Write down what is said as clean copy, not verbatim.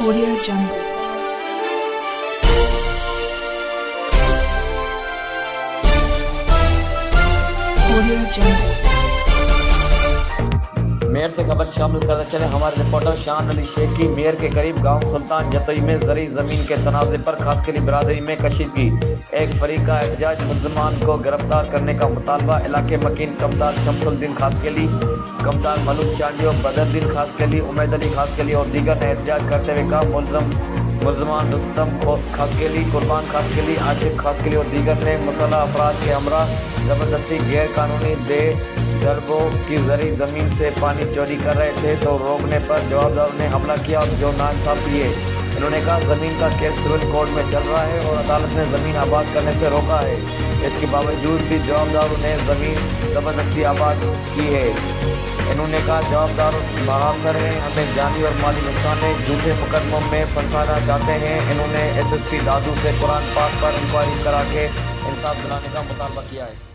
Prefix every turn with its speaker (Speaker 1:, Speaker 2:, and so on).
Speaker 1: Audio Jungle. Audio Jungle.
Speaker 2: Mayor से खबर शामिल करते चले हमारे रिपोर्टर शान अली शेख की। मेयर के करीब गांव सुल्तान जतोई में ज़री ज़मीन के तनाज़े पर खास के लिए बिरादरी में कशीदगी। एक फरीक का एहतजाज, मुल्ज़मान को गिरफ्तार करने का मुतालबा। इलाके मकीन कमदार शमसुद्दीन खास के लिए, कमदार मलूक चांडियो, बदरुद्दीन खास के लिए, उमैद अली खास के लिए और दीगर ने एहतजाज करते हुए कहा मुल्ज़मान रुस्तम खास के लिए, कुर्बान खास के लिए, आशिक खास के लिए और दीगर ने मुसल्लह अफराद के हमरा ज़बरदस्ती गैर कानूनी दरबों की ज़री ज़मीन से पानी चोरी कर रहे थे तो रोकने पर जवाबदारों ने हमला किया और जो नाइंसाफ़ी है। इन्होंने कहा ज़मीन का केस सिविल कोर्ट में चल रहा है और अदालत ने ज़मीन आबाद करने से रोका है। इसके बावजूद भी जवाबदारों ने ज़मीन ज़बरदस्ती आबाद की है। इन्होंने कहा जवाबदार बहासर हैं, हमें जानी और माली नुकसान है, झूठे मुकदमों में फंसाना चाहते हैं। इन्होंने SSP दादू से कुरान पाक पर इंक्वायरी करा के इंसाफ दिलाने का मुतालबा किया है।